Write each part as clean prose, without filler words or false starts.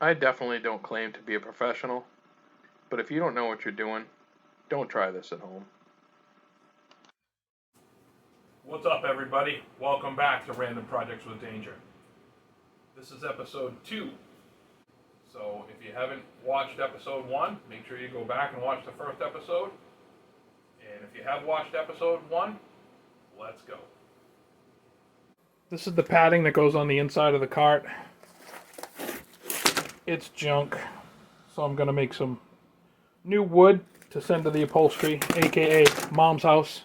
I definitely don't claim to be a professional, but if you don't know what you're doing, don't try this at home. What's up, everybody? Welcome back to Random Projects with Danger. This is episode 2. So if you haven't watched episode 1, make sure you go back and watch the first episode. And if you have watched episode 1, let's go. This is the padding that goes on the inside of the cart. It's junk, so I'm going to make some new wood to send to the upholstery, aka Mom's house.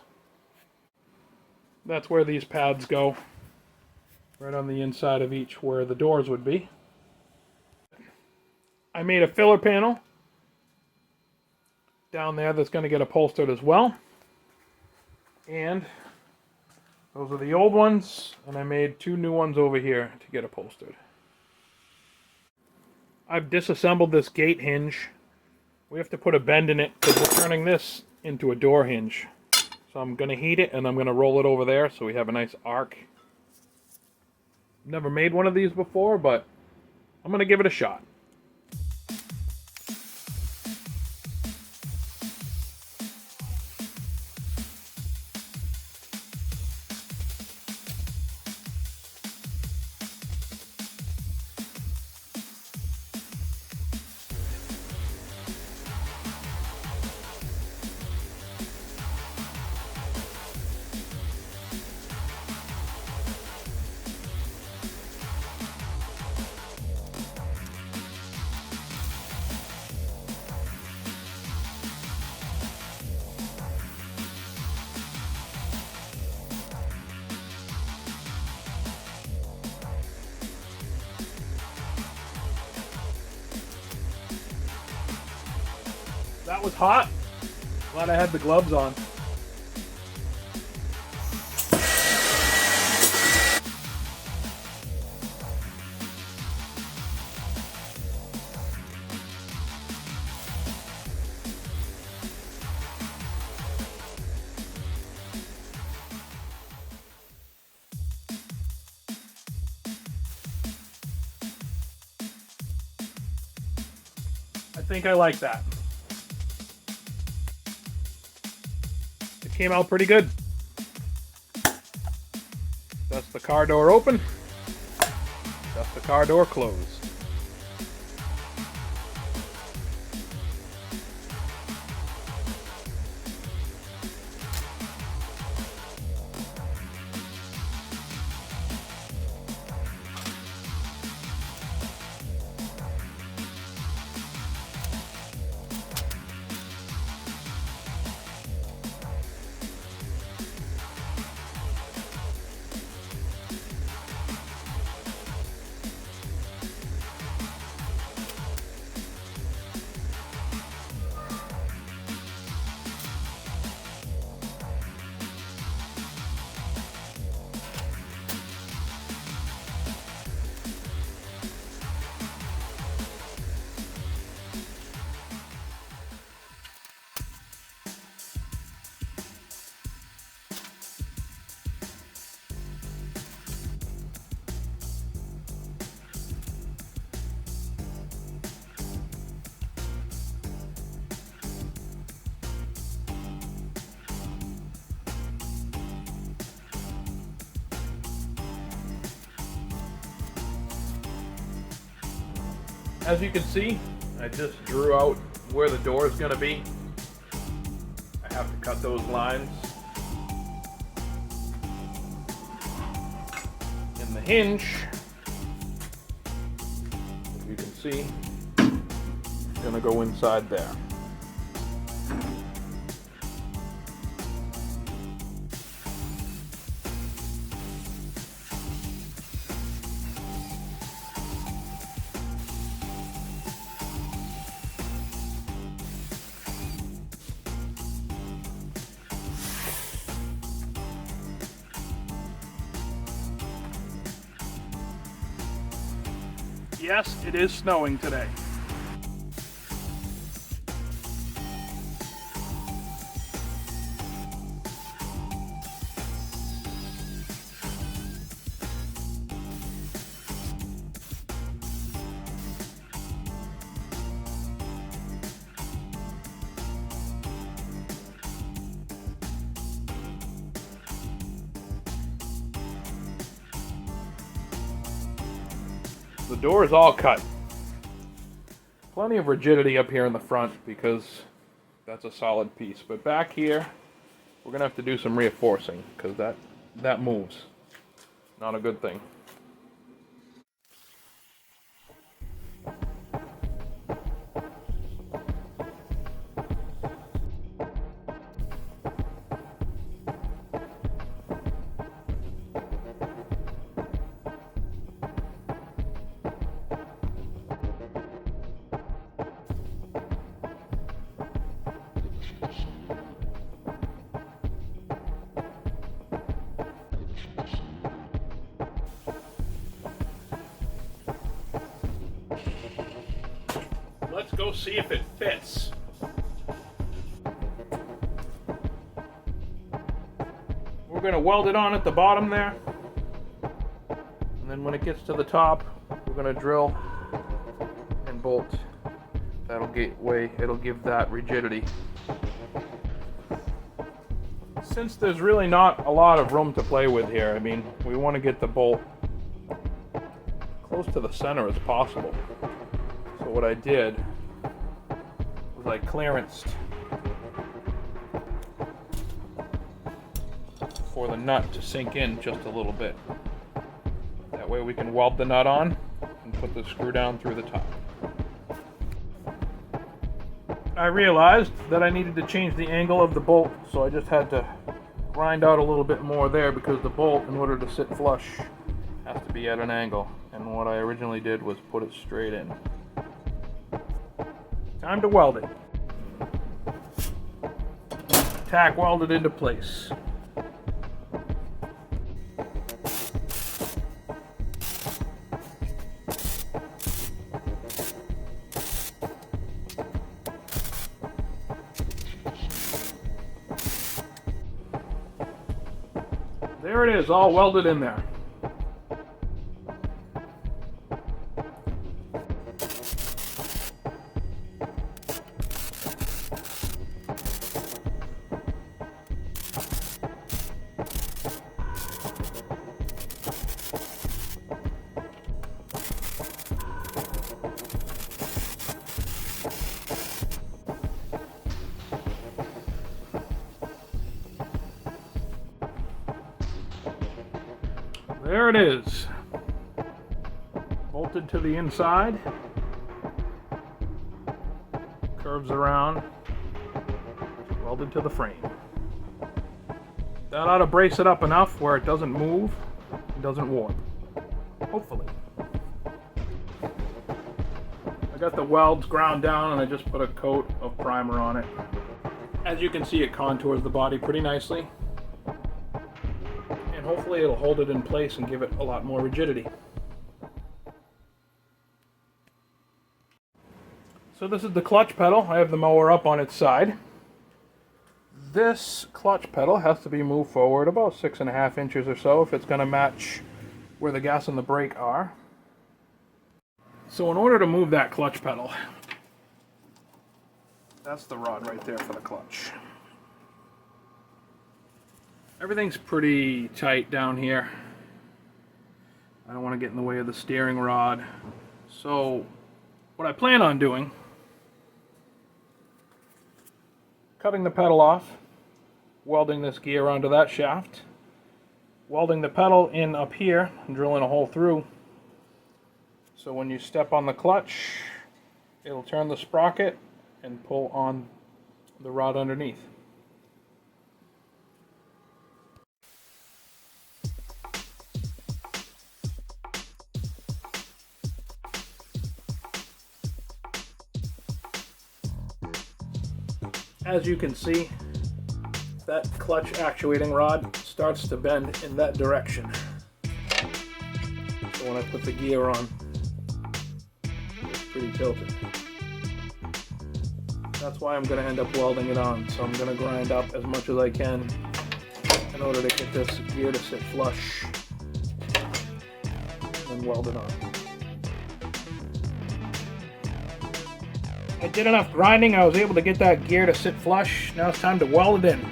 That's where these pads go, right on the inside of each where the doors would be. I made a filler panel down there that's going to get upholstered as well. And those are the old ones, and I made 2 new ones over here to get upholstered. I've disassembled this gate hinge. We have to put a bend in it because we're turning this into a door hinge. So I'm going to heat it and I'm going to roll it over there so we have a nice arc. Never made one of these before, but I'm going to give it a shot. That was hot. Glad I had the gloves on. I think I like that. It came out pretty good. That's the car door open. That's the car door closed. As you can see, I just drew out where the door is going to be. I have to cut those lines. And the hinge, as you can see, is going to go inside there. Yes, it is snowing today. The door is all cut. Plenty of rigidity up here in the front because that's a solid piece. But back here, we're going to have to do some reinforcing because that moves. Not a good thing. Let's go see if it fits. We're going to weld it on at the bottom there. And then when it gets to the top, we're going to drill and bolt. It'll give that rigidity. Since there's really not a lot of room to play with here, I mean, we want to get the bolt close to the center as possible. So what I did was I clearanced for the nut to sink in just a little bit. That way we can weld the nut on and put the screw down through the top. I realized that I needed to change the angle of the bolt, so I just had to grind out a little bit more there because the bolt, in order to sit flush, has to be at an angle. And what I originally did was put it straight in. Time to weld it. Tack welded into place. There it is, all welded in there. There it is, bolted to the inside, curves around, welded to the frame. That ought to brace it up enough where it doesn't move, and doesn't warp, hopefully. I got the welds ground down and I just put a coat of primer on it. As you can see, it contours the body pretty nicely. Hopefully it'll hold it in place and give it a lot more rigidity. So this is the clutch pedal. I have the mower up on its side. This clutch pedal has to be moved forward about 6.5 inches or so if it's going to match where the gas and the brake are. So in order to move that clutch pedal, that's the rod right there for the clutch. Everything's pretty tight down here. I don't want to get in the way of the steering rod. So what I plan on doing, cutting the pedal off, welding this gear onto that shaft, welding the pedal in up here and drilling a hole through. So when you step on the clutch, it'll turn the sprocket and pull on the rod underneath. As you can see, that clutch actuating rod starts to bend in that direction. So when I put the gear on, it's pretty tilted. That's why I'm going to end up welding it on. So I'm going to grind up as much as I can in order to get this gear to sit flush and weld it on. I did enough grinding, I was able to get that gear to sit flush. Now it's time to weld it in.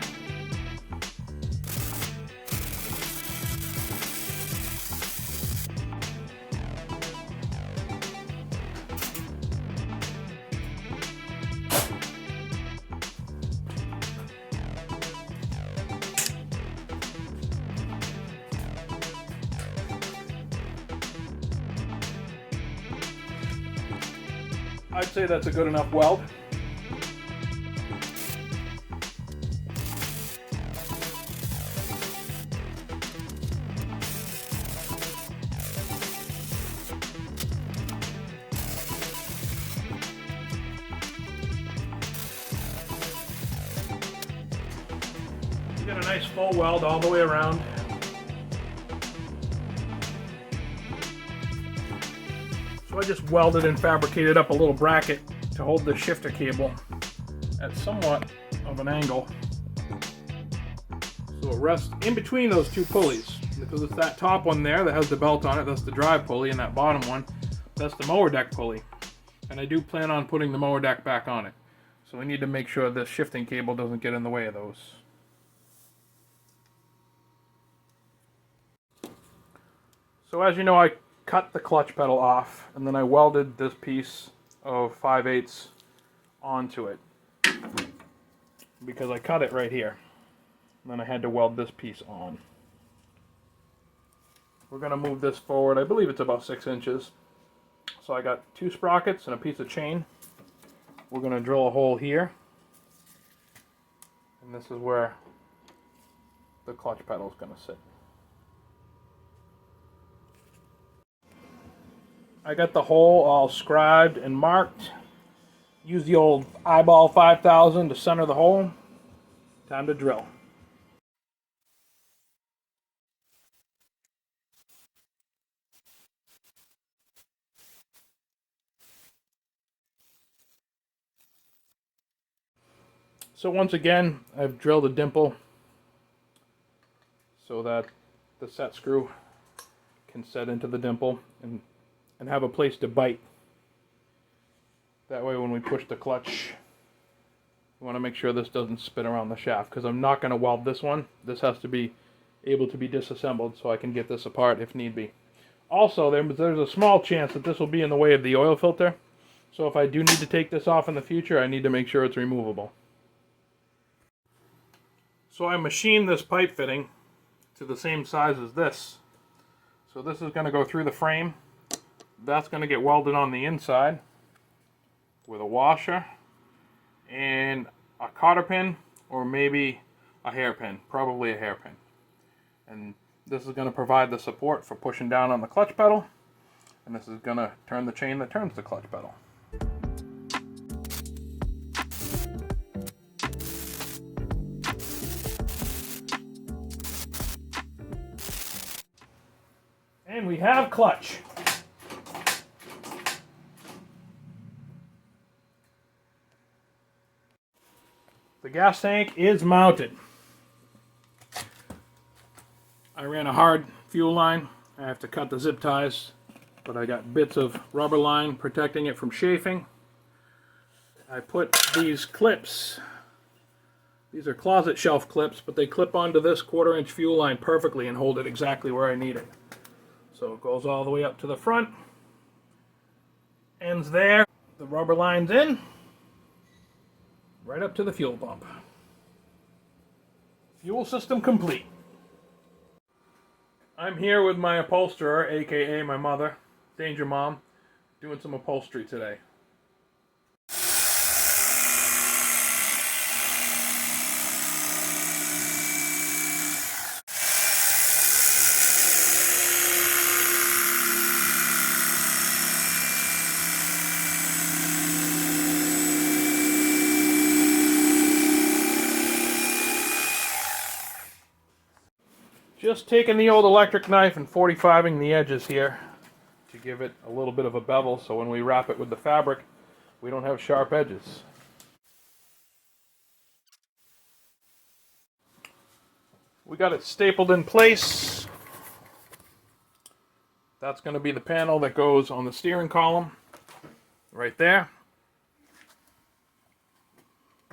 I'd say that's a good enough weld. You get a nice full weld all the way around. So I just welded and fabricated up a little bracket to hold the shifter cable at somewhat of an angle. So it rests in between those two pulleys, because it's that top one there that has the belt on it, that's the drive pulley, and that bottom one, that's the mower deck pulley. And I do plan on putting the mower deck back on it. So we need to make sure this shifting cable doesn't get in the way of those. So as you know, I cut the clutch pedal off, and then I welded this piece of 5/8 onto it, because I cut it right here. And then I had to weld this piece on. We're going to move this forward. I believe it's about 6 inches. So I got 2 sprockets and a piece of chain. We're going to drill a hole here. And this is where the clutch pedal is going to sit. I got the hole all scribed and marked. Use the old eyeball 5000 to center the hole. Time to drill. So once again, I've drilled a dimple so that the set screw can set into the dimple and have a place to bite. That way when we push the clutch, we want to make sure this doesn't spin around the shaft, because I'm not going to weld this one. This has to be able to be disassembled so I can get this apart if need be. Also, there's a small chance that this will be in the way of the oil filter. So if I do need to take this off in the future, I need to make sure it's removable. So I machined this pipe fitting to the same size as this. So this is going to go through the frame. That's going to get welded on the inside with a washer and a cotter pin, or maybe a hairpin, probably a hairpin. And this is going to provide the support for pushing down on the clutch pedal, and this is going to turn the chain that turns the clutch pedal. And we have clutch. The gas tank is mounted. I ran a hard fuel line. I have to cut the zip ties, but I got bits of rubber line protecting it from chafing. I put these clips. These are closet shelf clips, but they clip onto this 1/4-inch fuel line perfectly and hold it exactly where I need it. So it goes all the way up to the front. Ends there. The rubber line's in. Right up to the fuel pump. Fuel system complete. I'm here with my upholsterer, aka my mother, Danger Mom, doing some upholstery today. Just taking the old electric knife and 45ing the edges here to give it a little bit of a bevel, so when we wrap it with the fabric, we don't have sharp edges. We got it stapled in place. That's going to be the panel that goes on the steering column, right there.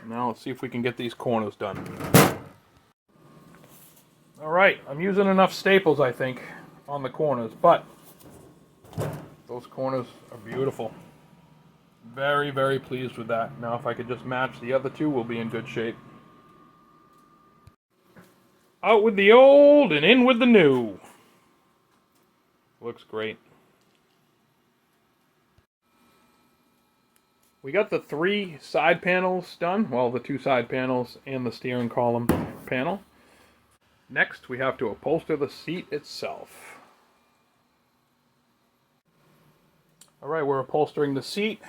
Now let's see if we can get these corners done. Alright, I'm using enough staples, I think, on the corners, but those corners are beautiful. Very, very pleased with that. Now if I could just match the other two, we'll be in good shape. Out with the old and in with the new. Looks great. We got the 3 side panels done, well, the 2 side panels and the steering column panel. Next, we have to upholster the seat itself. Alright, we're upholstering the seat.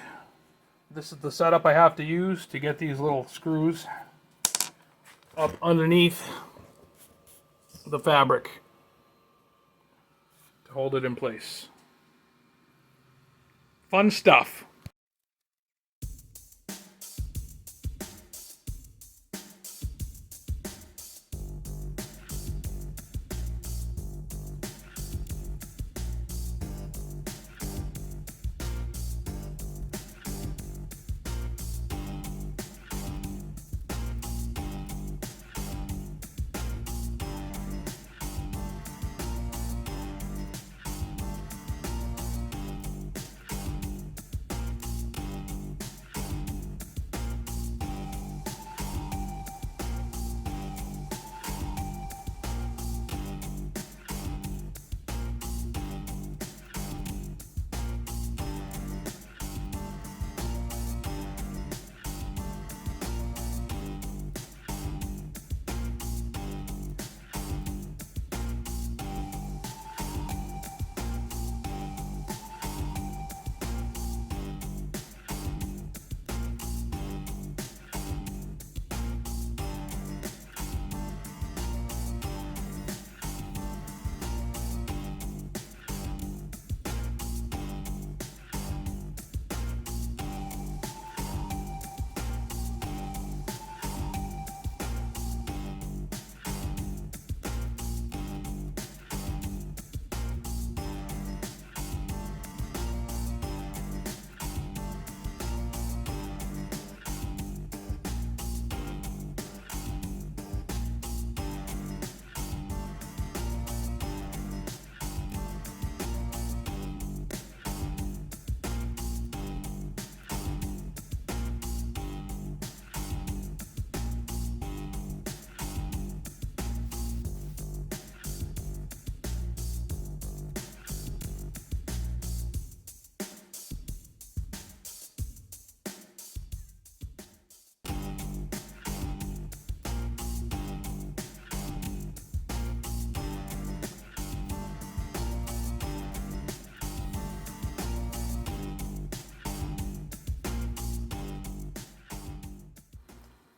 This is the setup I have to use to get these little screws up underneath the fabric to hold it in place. Fun stuff.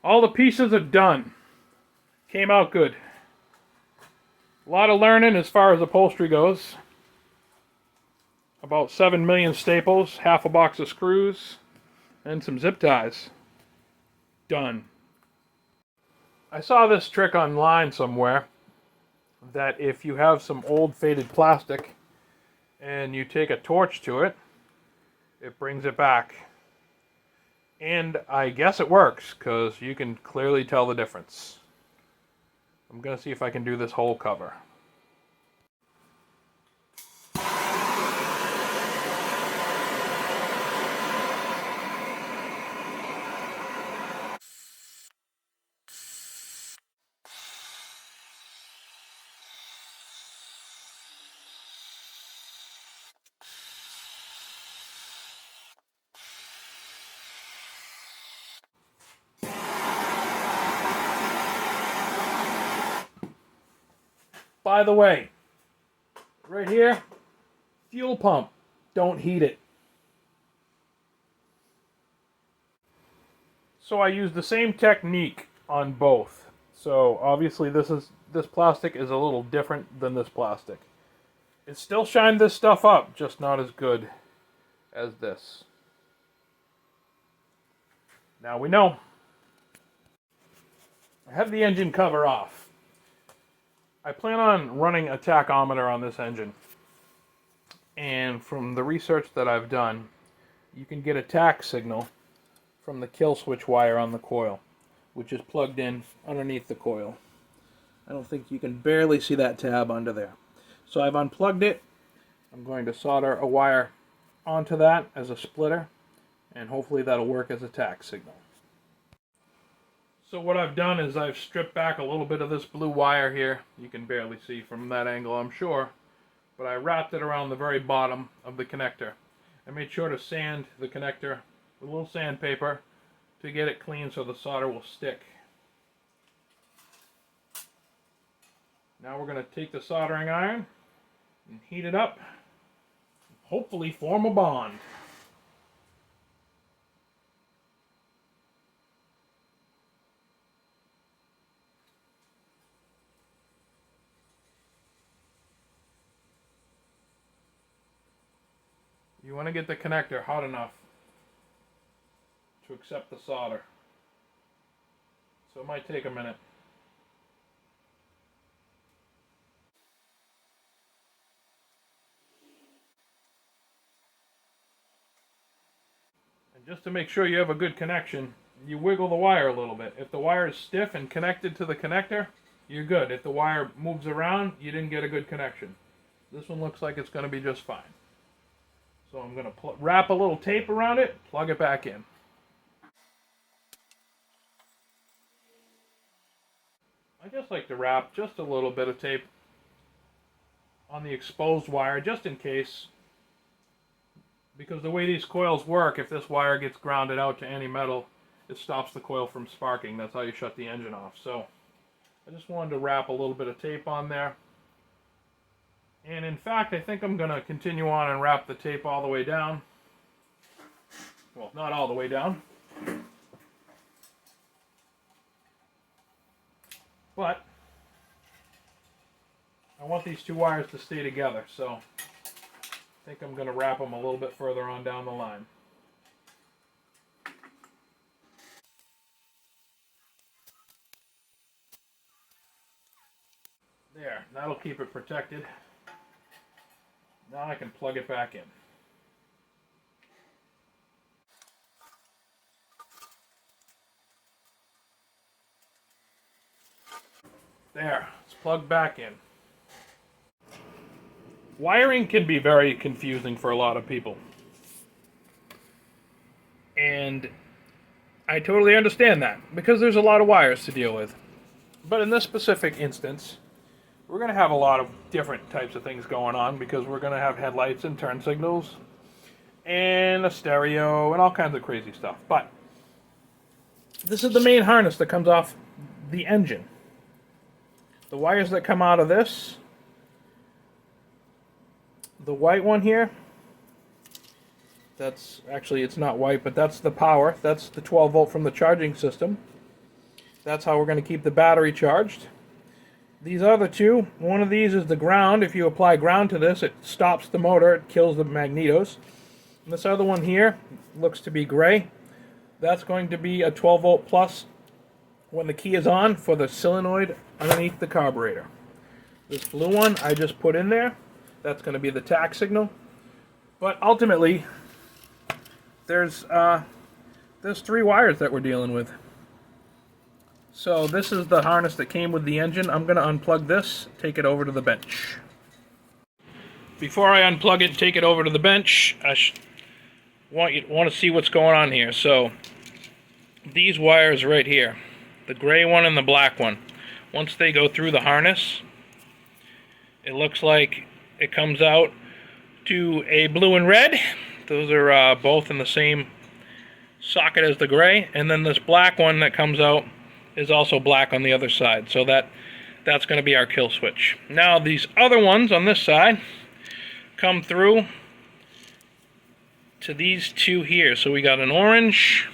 All the pieces are done. Came out good. A lot of learning as far as upholstery goes. About 7 million staples, half a box of screws, and some zip ties. Done. I saw this trick online somewhere, that if you have some old faded plastic and you take a torch to it, it brings it back. And I guess it works, because you can clearly tell the difference. I'm going to see if I can do this whole cover. By the way, right here, fuel pump. Don't heat it. So I use the same technique on both. So obviously this plastic is a little different than this plastic. It still shined this stuff up, just not as good as this. Now we know. I have the engine cover off. I plan on running a tachometer on this engine. And from the research that I've done, you can get a tach signal from the kill switch wire on the coil, which is plugged in underneath the coil. I don't think you can barely see that tab under there. So I've unplugged it. I'm going to solder a wire onto that as a splitter, and hopefully that'll work as a tach signal. So what I've done is I've stripped back a little bit of this blue wire here. You can barely see from that angle, I'm sure. But I wrapped it around the very bottom of the connector. I made sure to sand the connector with a little sandpaper to get it clean so the solder will stick. Now we're going to take the soldering iron and heat it up, hopefully form a bond. You want to get the connector hot enough to accept the solder. So it might take a minute. And just to make sure you have a good connection, you wiggle the wire a little bit. If the wire is stiff and connected to the connector, you're good. If the wire moves around, you didn't get a good connection. This one looks like it's going to be just fine. So I'm going to wrap a little tape around it, plug it back in. I just like to wrap just a little bit of tape on the exposed wire just in case, because the way these coils work, if this wire gets grounded out to any metal, it stops the coil from sparking. That's how you shut the engine off. So I just wanted to wrap a little bit of tape on there. And in fact, I think I'm going to continue on and wrap the tape all the way down. Well, not all the way down. But I want these two wires to stay together, so I think I'm going to wrap them a little bit further on down the line. There, that'll keep it protected. Now I can plug it back in. There, it's plugged back in. Wiring can be very confusing for a lot of people. And I totally understand that, because there's a lot of wires to deal with. But in this specific instance, we're going to have a lot of different types of things going on, because we're going to have headlights and turn signals and a stereo and all kinds of crazy stuff. But this is the main harness that comes off the engine. The wires that come out of this, the white one here, that's actually, it's not white, but that's the power. That's the 12 volt from the charging system. That's how we're going to keep the battery charged. These other two, one of these is the ground. If you apply ground to this, it stops the motor, it kills the magnetos. And this other one here looks to be gray. That's going to be a 12 volt plus when the key is on for the solenoid underneath the carburetor. This blue one I just put in there. That's going to be the tach signal. But ultimately, there's three wires that we're dealing with. So this is the harness that came with the engine. I'm going to unplug this, take it over to the bench. Before I unplug it and take it over to the bench, I want to see what's going on here. So these wires right here, the gray one and the black one, once they go through the harness, it looks like it comes out to a blue and red. Those are both in the same socket as the gray. And then this black one that comes out is also black on the other side. So that's going to be our kill switch. Now these other ones on this side come through to these two here. So we got an orange,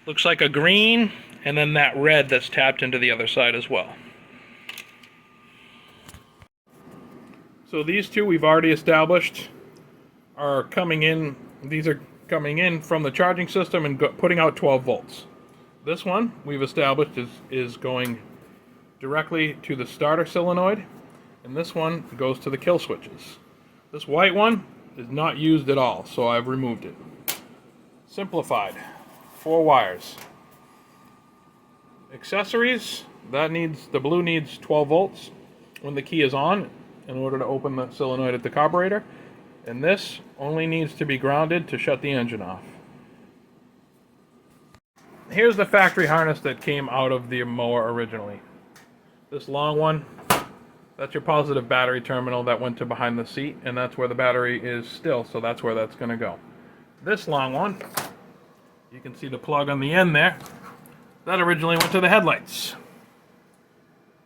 looks like a green, and then that red that's tapped into the other side as well. So these two we've already established are coming in. These are coming in from the charging system and putting out 12 volts. This one we've established is going directly to the starter solenoid, and this one goes to the kill switches. This white one is not used at all, so I've removed it. Simplified. 4 wires. Accessories, the blue needs 12 volts when the key is on in order to open the solenoid at the carburetor, and this only needs to be grounded to shut the engine off. Here's the factory harness that came out of the mower originally. This long one, that's your positive battery terminal that went to behind the seat, and that's where the battery is still, so that's where that's going to go. This long one You can see the plug on the end there. That originally went to the headlights.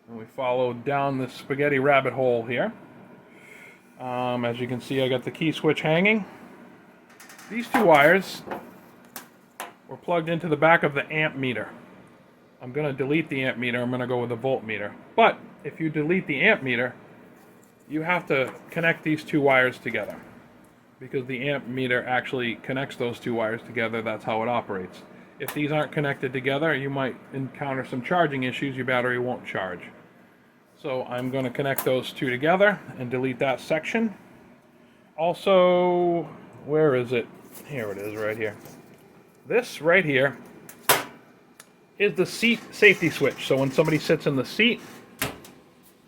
And we followed down this spaghetti rabbit hole here. As you can see, I got the key switch hanging. These two wires were plugged into the back of the amp meter. I'm going to delete the amp meter. I'm going to go with a voltmeter. But if you delete the amp meter, you have to connect these two wires together, because the amp meter actually connects those two wires together. That's how it operates. If these aren't connected together, you might encounter some charging issues. Your battery won't charge. So I'm going to connect those two together and delete that section. Also, where is it? Here it is, right here. This right here is the seat safety switch. So when somebody sits in the seat,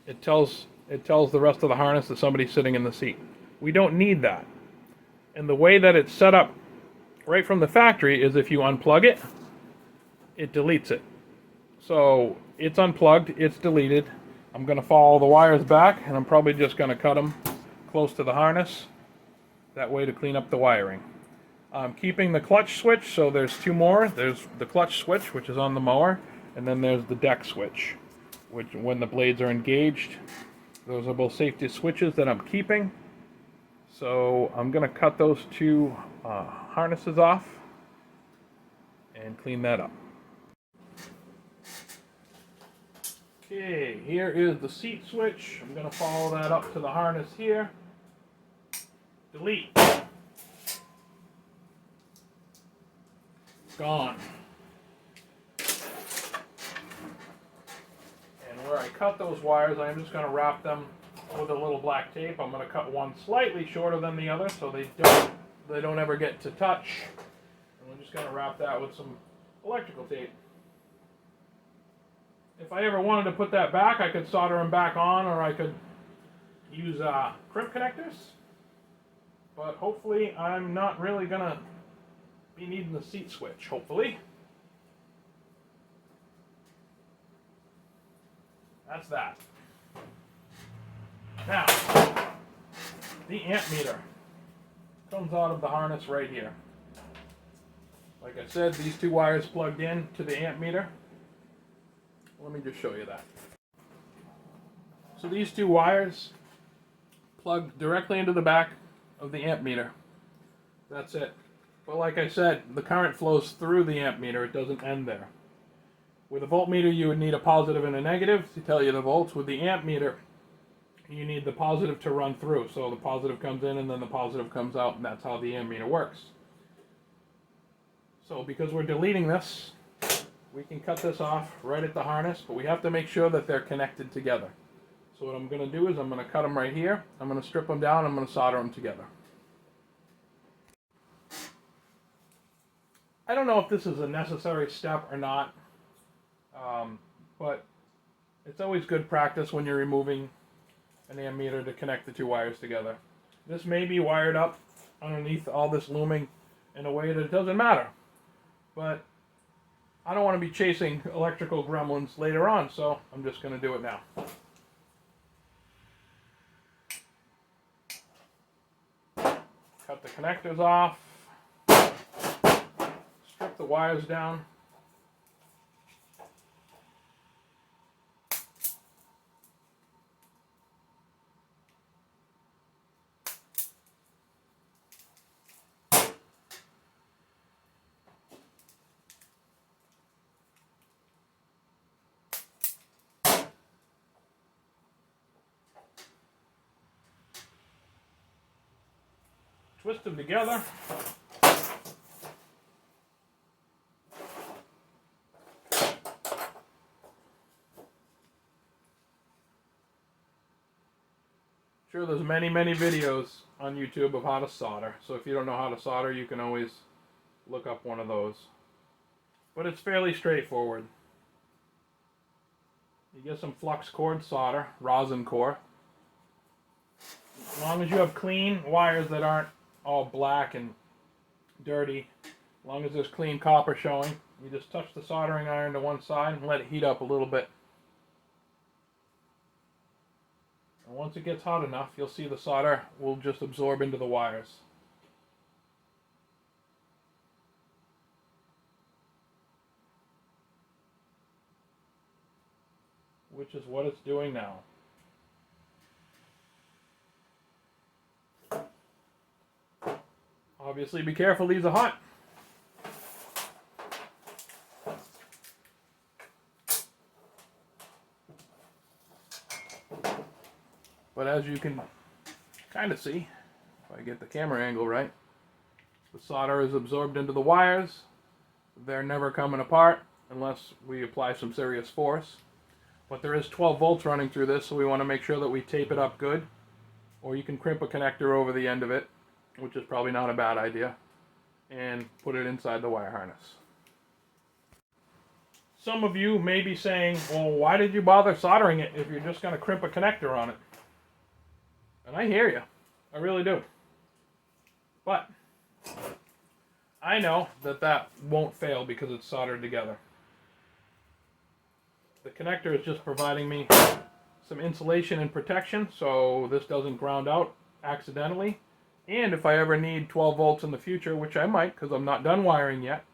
it tells the rest of the harness that somebody's sitting in the seat. We don't need that. And the way that it's set up right from the factory is if you unplug it, it deletes it. So it's unplugged, it's deleted. I'm going to follow the wires back, and I'm probably just going to cut them close to the harness. That way to clean up the wiring. I'm keeping the clutch switch, so there's two more. There's the clutch switch, which is on the mower, and then there's the deck switch, which when the blades are engaged. Those are both safety switches that I'm keeping. So I'm going to cut those two harnesses off and clean that up. Okay, here is the seat switch. I'm going to follow that up to the harness here. Delete. Gone. And where I cut those wires, I'm just going to wrap them with a little black tape. I'm going to cut one slightly shorter than the other so they don't ever get to touch. And I'm just going to wrap that with some electrical tape. If I ever wanted to put that back, I could solder them back on, or I could use crimp connectors. But hopefully I'm not really going to be needing the seat switch, hopefully. That's that. Now, the amp meter comes out of the harness right here. Like I said, these two wires plugged in to the amp meter. Let me just show you that. So these two wires plug directly into the back of the amp meter. That's it. But like I said, the current flows through the amp meter. It doesn't end there. With a voltmeter, you would need a positive and a negative to tell you the volts. With the amp meter, you need the positive to run through. So the positive comes in and then the positive comes out, and that's how the amp meter works. So because we're deleting this, we can cut this off right at the harness, but we have to make sure that they're connected together. So what I'm going to do is I'm going to cut them right here. I'm going to strip them down. I'm going to solder them together. I don't know if this is a necessary step or not, but it's always good practice when you're removing an ammeter to connect the two wires together. This may be wired up underneath all this looming in a way that it doesn't matter, but I don't want to be chasing electrical gremlins later on, so I'm just going to do it now. Cut the connectors off. Strip the wires down. Twist them together. Sure, there's many videos on YouTube of how to solder. So if you don't know how to solder, you can always look up one of those. But it's fairly straightforward. You get some flux cord solder, rosin core. As long as you have clean wires that aren't all black and dirty, as long as there's clean copper showing, you just touch the soldering iron to one side and let it heat up a little bit. And once it gets hot enough, you'll see the solder will just absorb into the wires. which is what it's doing now. Obviously, be careful, these are hot. But as you can kind of see, if I get the camera angle right, the solder is absorbed into the wires. They're never coming apart unless we apply some serious force. But there is 12 volts running through this, so we want to make sure that we tape it up good. Or you can crimp a connector over the end of it, which is probably not a bad idea, and put it inside the wire harness. Some of you may be saying, well, why did you bother soldering it if you're just going to crimp a connector on it? And I hear you. I really do. But I know that that won't fail because it's soldered together. The connector is just providing me some insulation and protection so this doesn't ground out accidentally. And if I ever need 12 volts in the future, which I might because I'm not done wiring yet,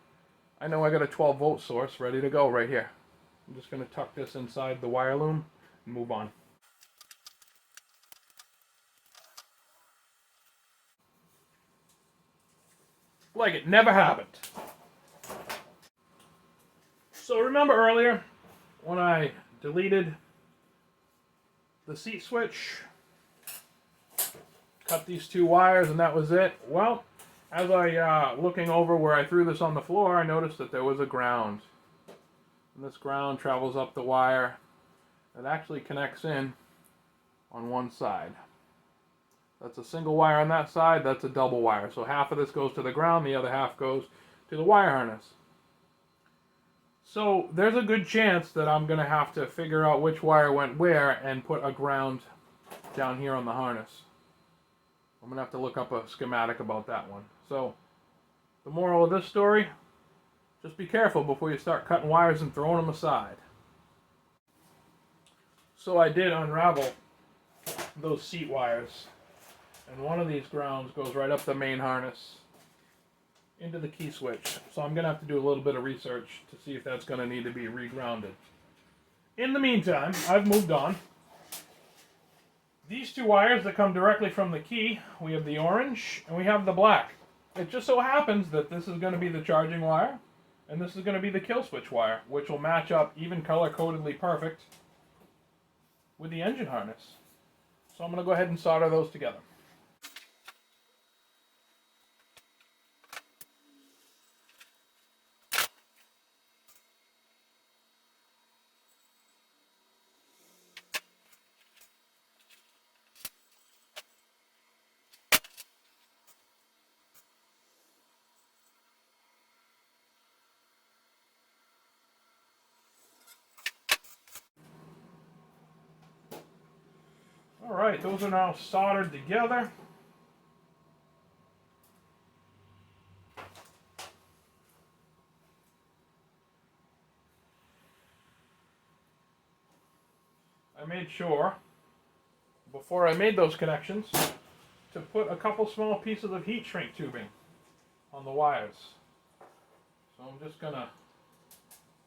I know I got a 12 volt source ready to go right here. I'm just going to tuck this inside the wire loom and move on. Like it never happened. So remember earlier when I deleted the seat switch, cut these two wires, and that was it? Well, as I looking over where I threw this on the floor, I noticed that there was a ground. And this ground travels up the wire. It actually connects in on one side. That's a single wire on that side, that's a double wire. So half of this goes to the ground, the other half goes to the wire harness. So there's a good chance that I'm going to have to figure out which wire went where and put a ground down here on the harness. I'm going to have to look up a schematic about that one. So the moral of this story, just be careful before you start cutting wires and throwing them aside. So I did unravel those seat wires. And one of these grounds goes right up the main harness into the key switch. So I'm going to have to do a little bit of research to see if that's going to need to be regrounded. In the meantime, I've moved on. These two wires that come directly from the key, we have the orange and we have the black. It just so happens that this is going to be the charging wire and this is going to be the kill switch wire, which will match up even color-codedly perfect with the engine harness. So I'm going to go ahead and solder those together. Alright, those are now soldered together. I made sure, before I made those connections, to put a couple small pieces of heat shrink tubing on the wires. So I'm just going to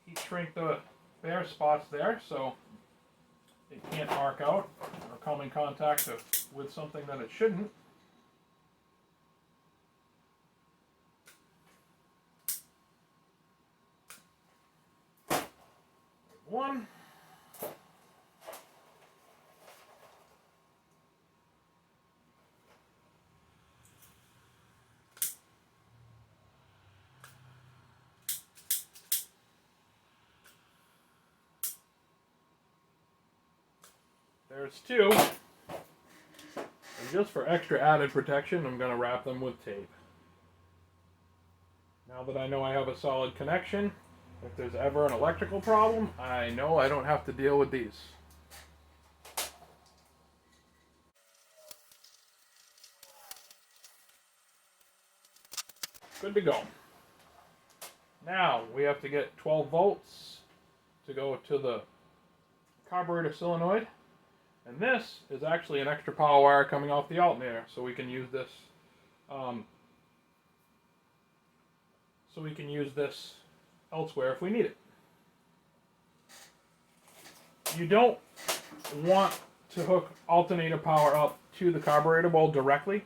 heat shrink the bare spots there so it can't arc out or come in contact with something that it shouldn't. One. There's two. And just for extra added protection, I'm going to wrap them with tape. Now that I know I have a solid connection, if there's ever an electrical problem, I know I don't have to deal with these. Good to go. Now we have to get 12 volts to go to the carburetor solenoid. And this is actually an extra power wire coming off the alternator, so we can use this. Elsewhere if we need it. you don't want to hook alternator power up to the carburetor bowl directly.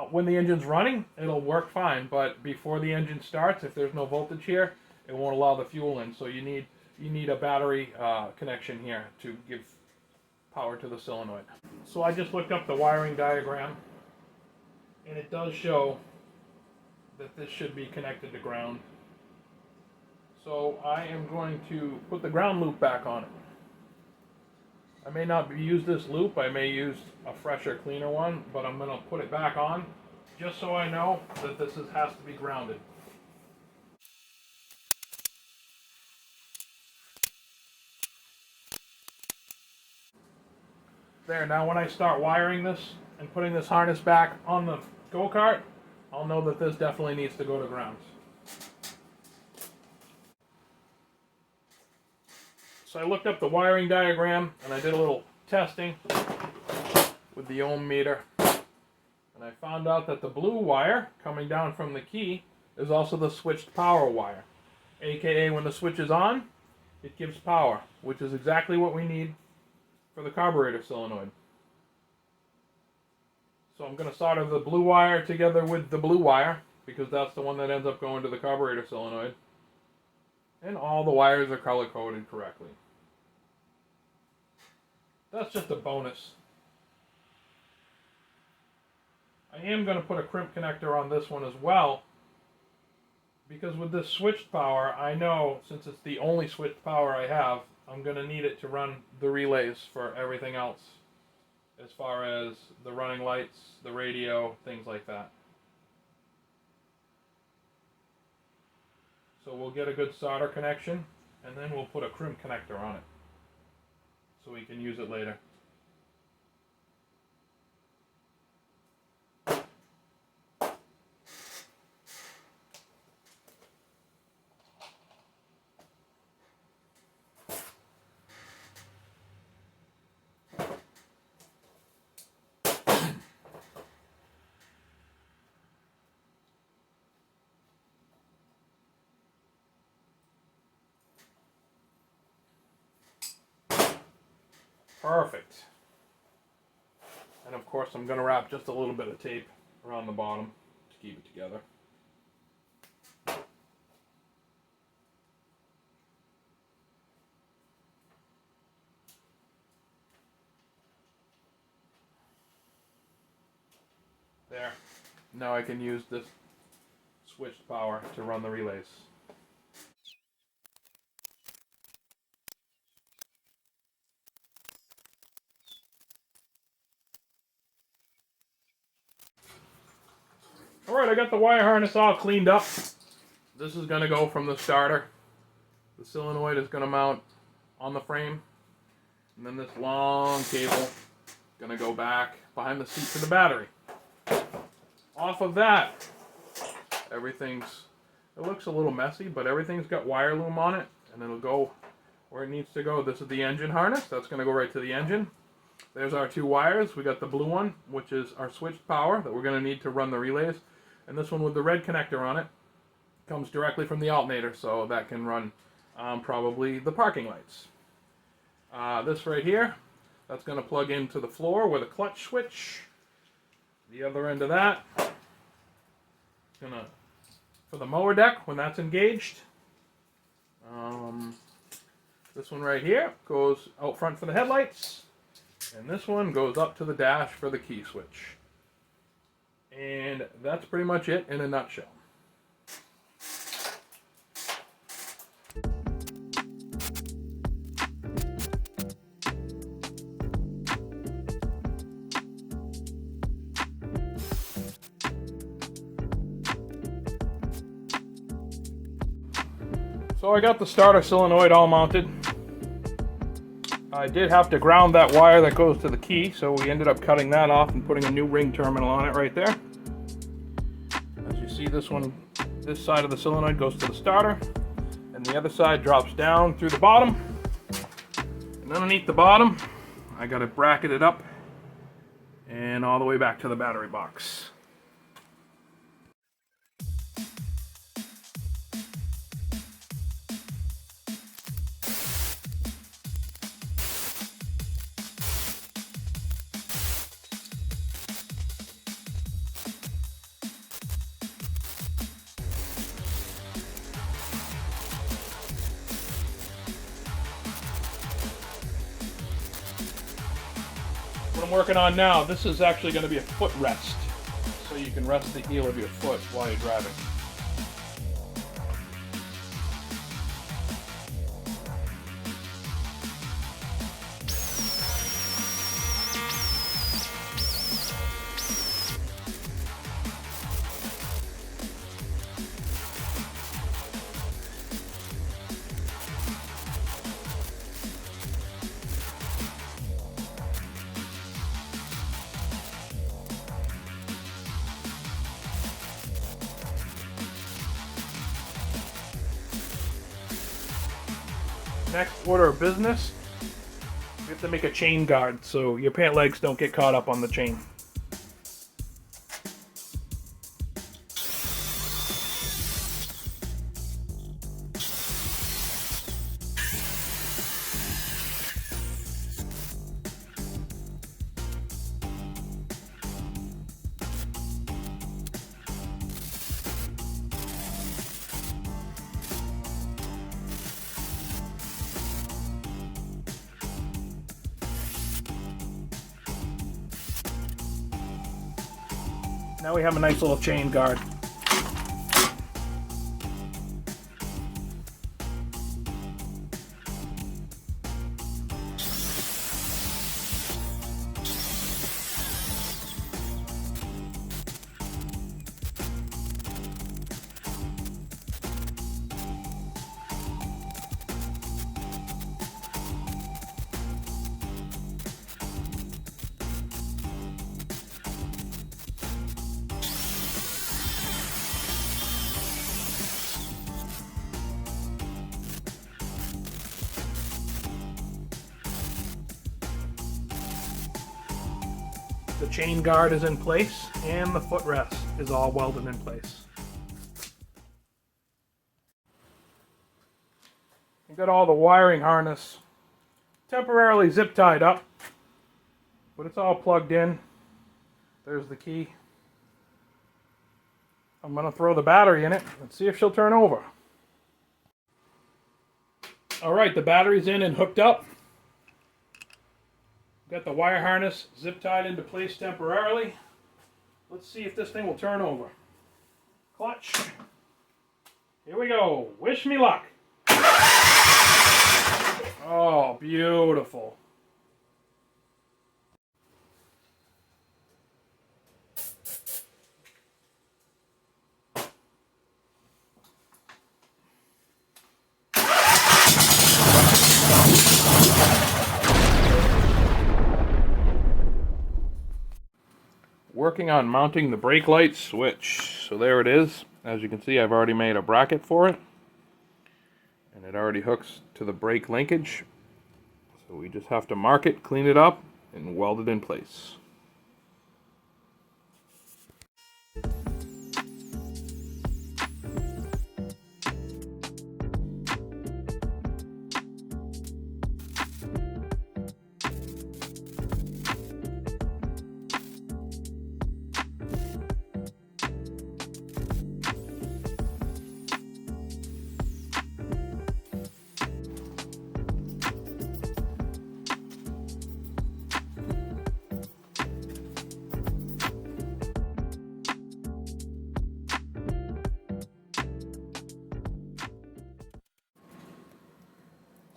When the engine's running, it'll work fine, but before the engine starts, if there's no voltage here, it won't allow the fuel in. So you need a battery connection here to give power to the solenoid. So I just looked up the wiring diagram, and it does show that this should be connected to ground. So I am going to put the ground loop back on it. I may not use this loop, I may use a fresher, cleaner one, but I'm going to put it back on just so I know that this has to be grounded. There, now when I start wiring this and putting this harness back on the go-kart, I'll know that this definitely needs to go to ground. So I looked up the wiring diagram and I did a little testing with the ohm meter, and I found out that the blue wire coming down from the key is also the switched power wire, aka when the switch is on, it gives power, which is exactly what we need for the carburetor solenoid. So I'm going to solder the blue wire together with the blue wire, because that's the one that ends up going to the carburetor solenoid, and all the wires are color coded correctly. That's just a bonus. I am going to put a crimp connector on this one as well, because with this switched power, I know, since it's the only switched power I have, I'm going to need it to run the relays for everything else, as far as the running lights, the radio, things like that. So we'll get a good solder connection, and then we'll put a crimp connector on it, so we can use it later. Perfect. And of course I'm going to wrap just a little bit of tape around the bottom to keep it together. There. Now I can use this switched power to run the relays. Alright, I got the wire harness all cleaned up. This is going to go from the starter. The solenoid is going to mount on the frame. And then this long cable is going to go back behind the seat to the battery. Off of that, it looks a little messy, but everything's got wire loom on it, and it'll go where it needs to go. This is the engine harness. That's going to go right to the engine. There's our two wires. We got the blue one, which is our switched power that we're going to need to run the relays. And this one with the red connector on it comes directly from the alternator, so that can run probably the parking lights. This right here, that's going to plug into the floor with a clutch switch. The other end of that, for the mower deck when that's engaged. This one right here goes out front for the headlights, and this one goes up to the dash for the key switch. And that's pretty much it in a nutshell. So I got the starter solenoid all mounted. I did have to ground that wire that goes to the key, so we ended up cutting that off and putting a new ring terminal on it right there. As you see, this side of the solenoid goes to the starter, and the other side drops down through the bottom. And underneath the bottom, I got it bracketed up and all the way back to the battery box. I'm working on now, this is actually going to be a footrest, so you can rest the heel of your foot while you're driving. Next order of business, we have to make a chain guard so your pant legs don't get caught up on the chain. Now we have a nice little chain guard. The chain guard is in place and the footrest is all welded in place. You got all the wiring harness temporarily zip tied up, but it's all plugged in. There's the key. I'm going to throw the battery in it and see if she'll turn over. Alright, the battery's in and hooked up. Got the wire harness zip tied into place temporarily. Let's see if this thing will turn over. Clutch. Here we go. Wish me luck. Oh, beautiful. Working on mounting the brake light switch. So there it is. As you can see, I've already made a bracket for it. And it already hooks to the brake linkage. So we just have to mark it, clean it up, and weld it in place.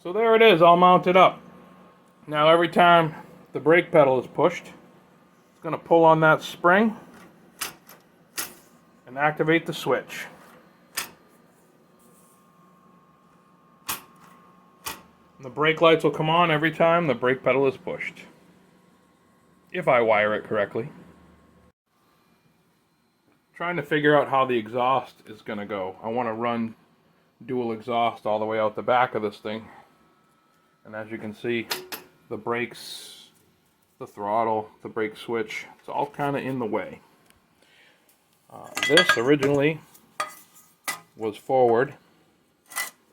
So there it is, all mounted up. Now every time the brake pedal is pushed, it's going to pull on that spring and activate the switch. And the brake lights will come on every time the brake pedal is pushed, if I wire it correctly. Trying to figure out how the exhaust is going to go. I want to run dual exhaust all the way out the back of this thing. And as you can see, the brakes, the throttle, the brake switch, it's all kind of in the way. This originally was forward.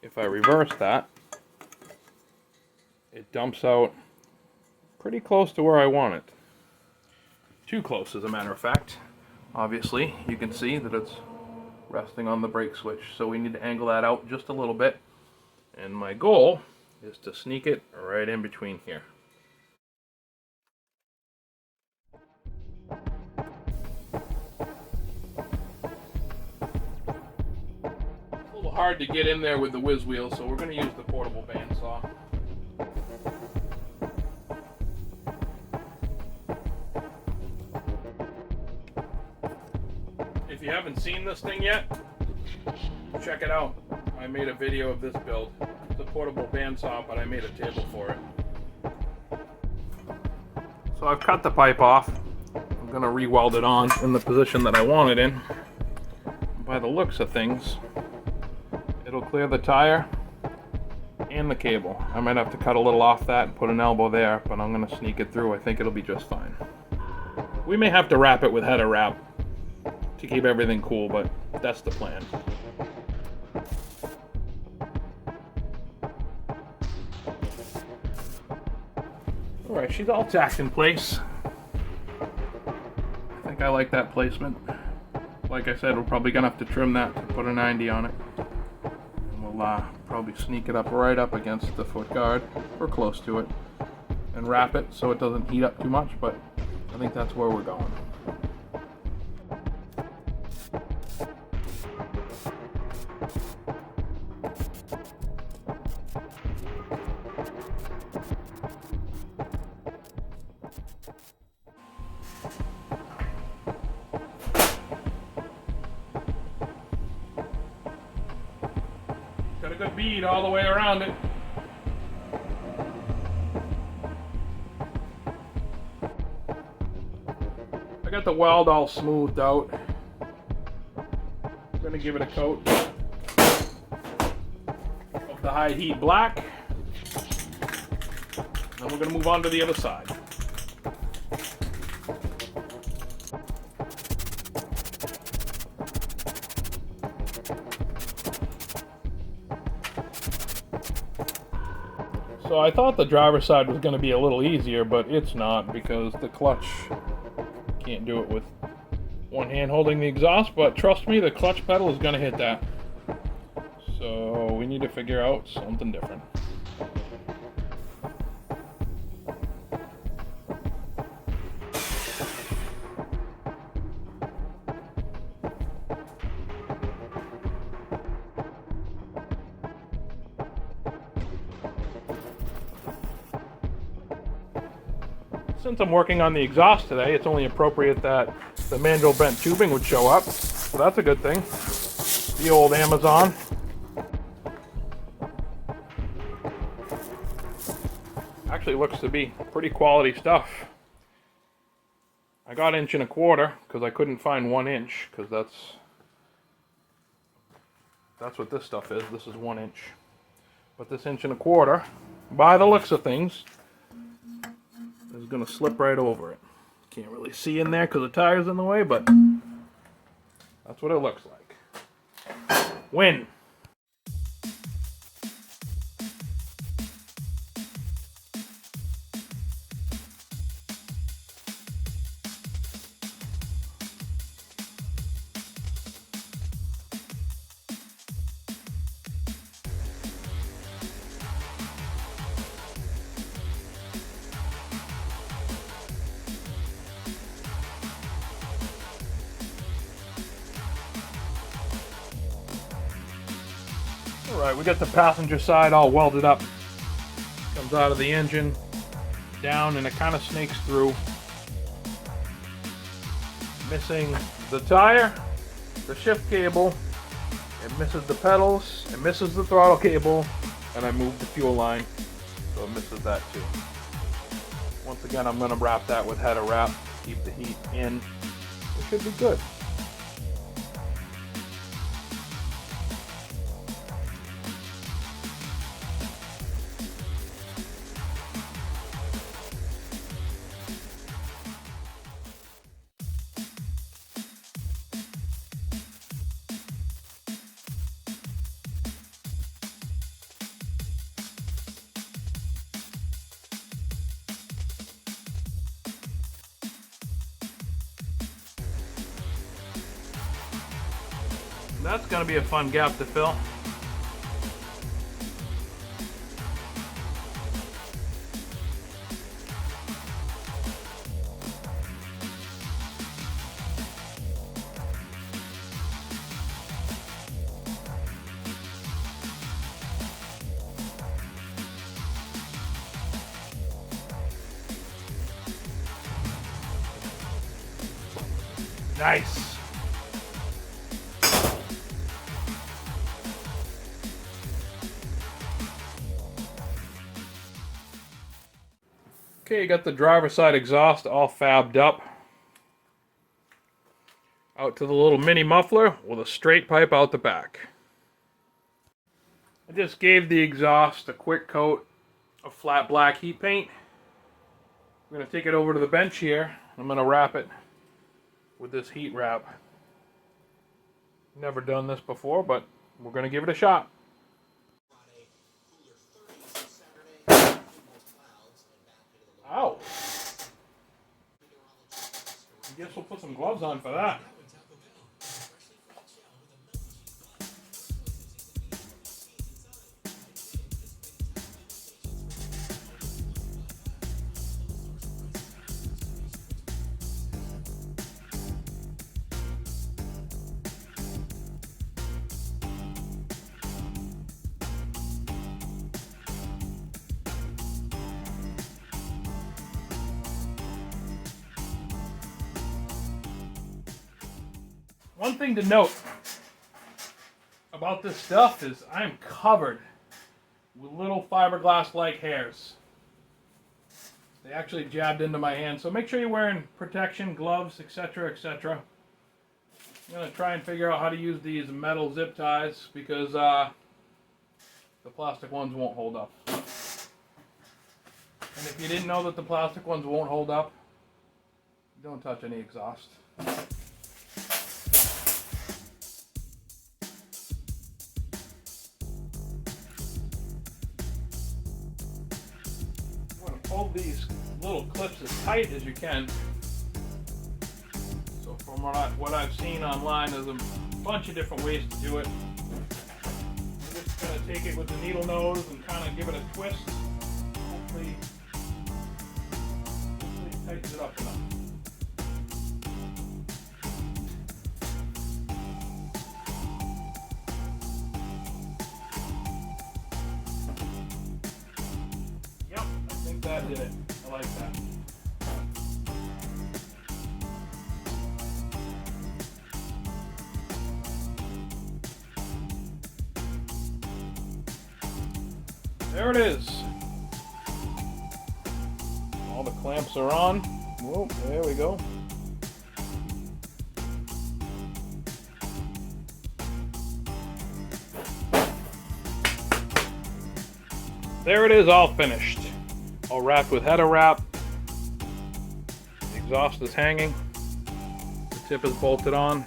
If I reverse that, it dumps out pretty close to where I want it. Too close, as a matter of fact. Obviously, you can see that it's resting on the brake switch, so we need to angle that out just a little bit. And my goal is to sneak it right in between here. hard to get in there with the whiz wheel, so we're going to use the portable bandsaw. If you haven't seen this thing yet, check it out. I made a video of this build. It's a portable bandsaw, but I made a table for it. So I've cut the pipe off. I'm going to re-weld it on in the position that I want it in. By the looks of things, it'll clear the tire and the cable. I might have to cut a little off that and put an elbow there, but I'm going to sneak it through. I think it'll be just fine. We may have to wrap it with header wrap to keep everything cool, but that's the plan. Alright, she's all tacked in place. I think I like that placement. Like I said, we're probably going to have to trim that to put a 90 on it. And we'll probably sneak it up right up against the foot guard, or close to it, and wrap it so it doesn't heat up too much, but I think that's where we're going. Got a good bead all the way around it. I got the weld all smoothed out. I'm gonna give it a coat of the high heat black. Then we're gonna move on to the other side. So I thought the driver's side was going to be a little easier, but it's not, because the clutch, can't do it with one hand holding the exhaust, but trust me, the clutch pedal is going to hit that. So we need to figure out something different. Since I'm working on the exhaust today, it's only appropriate that the mandrel bent tubing would show up. So that's a good thing. The old Amazon. Actually looks to be pretty quality stuff. I got 1.25 inches because I couldn't find 1 inch, because that's what this stuff is. This is 1 inch. But this 1.25 inches, by the looks of things, is going to slip right over it. Can't really see in there because the tire's in the way, but that's what it looks like. Win! Alright, we got the passenger side all welded up. Comes out of the engine, down, and it kind of snakes through. Missing the tire, the shift cable, it misses the pedals, it misses the throttle cable, and I moved the fuel line, so it misses that too. Once again, I'm going to wrap that with header wrap, keep the heat in. It should be good. That's going to be a fun gap to fill. Nice. Okay, you got the driver's side exhaust all fabbed up. Out to the little mini muffler with a straight pipe out the back. I just gave the exhaust a quick coat of flat black heat paint. I'm going to take it over to the bench here. I'm going to wrap it with this heat wrap. Never done this before, but we're going to give it a shot. Ow! I guess we'll put some gloves on for that. One thing to note about this stuff is I'm covered with little fiberglass-like hairs. They actually jabbed into my hand, so make sure you're wearing protection, gloves, etc., etc. I'm going to try and figure out how to use these metal zip ties because the plastic ones won't hold up. And if you didn't know that the plastic ones won't hold up, don't touch any exhaust. Hold these little clips as tight as you can. So from what I've seen online, there's a bunch of different ways to do it. I'm just going to take it with the needle nose and kind of give it a twist. Hopefully it tightens it up enough. That did it. I like that. There it is. All the clamps are on. Whoa, there we go. There it is, all finished. All wrapped with header wrap. The exhaust is hanging. The tip is bolted on.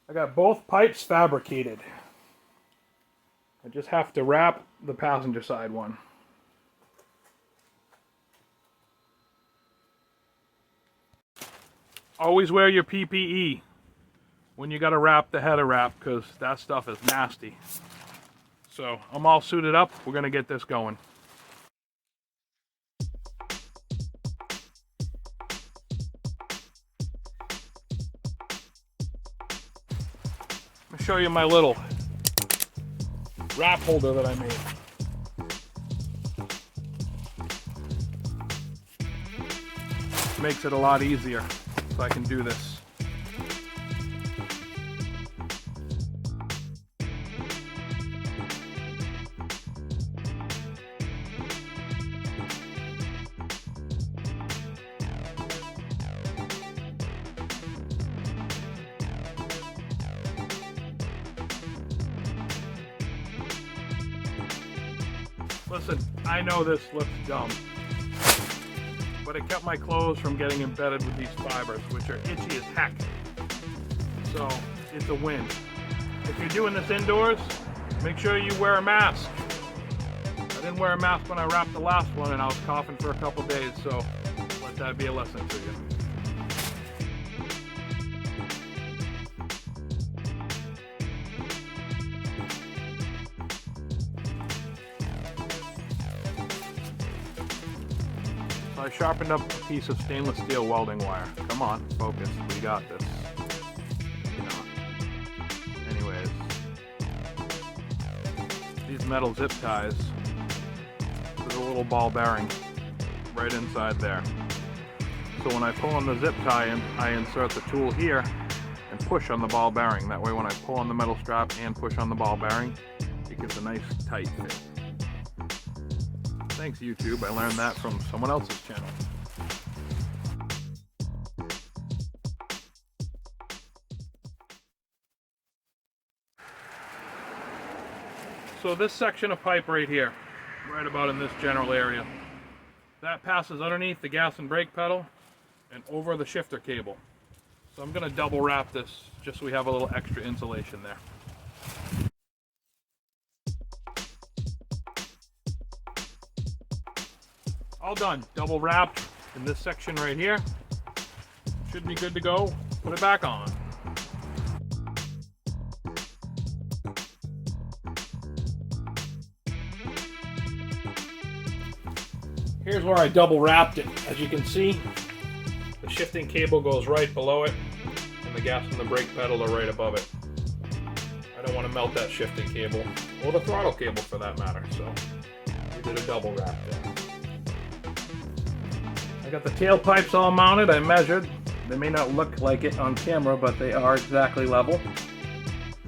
I got both pipes fabricated. I just have to wrap the passenger side one. Always wear your PPE when you got to wrap the header wrap because that stuff is nasty. So I'm all suited up. We're going to get this going. Let me show you my little wrap holder that I made. Makes it a lot easier so I can do this. Listen, I know this looks dumb, but it kept my clothes from getting embedded with these fibers, which are itchy as heck. So it's a win. If you're doing this indoors, make sure you wear a mask. I didn't wear a mask when I wrapped the last one and I was coughing for a couple days, so let that be a lesson to you. So I sharpened up a piece of stainless steel welding wire. Come on, focus, we got this. You know. Anyways, these metal zip ties, there's a little ball bearing right inside there. So when I pull on the zip tie in, I insert the tool here and push on the ball bearing. That way when I pull on the metal strap and push on the ball bearing, it gives a nice tight fit. Thanks YouTube, I learned that from someone else's channel. So this section of pipe right here, right about in this general area, that passes underneath the gas and brake pedal and over the shifter cable. So I'm going to double wrap this just so we have a little extra insulation there. All done, double wrapped in this section right here. Should be good to go. Put it back on. Here's where I double wrapped it. As you can see, the shifting cable goes right below it, and the gas and the brake pedal are right above it. I don't want to melt that shifting cable, or the throttle cable for that matter, so we did a double wrap there. I got the tailpipes all mounted, I measured. They may not look like it on camera, but they are exactly level.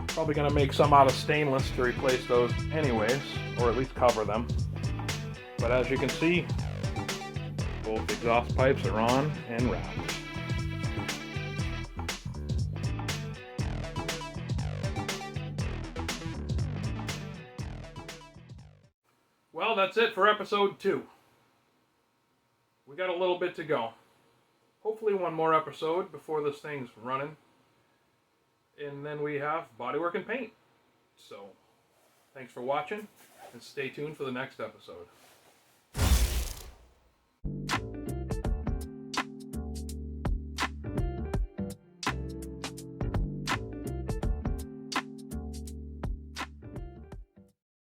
Probably going to make some out of stainless to replace those anyways, or at least cover them. But as you can see, both exhaust pipes are on and wrapped. Well, that's it for episode 2. We got a little bit to go. Hopefully one more episode before this thing's running. And then we have bodywork and paint. So, thanks for watching, and stay tuned for the next episode.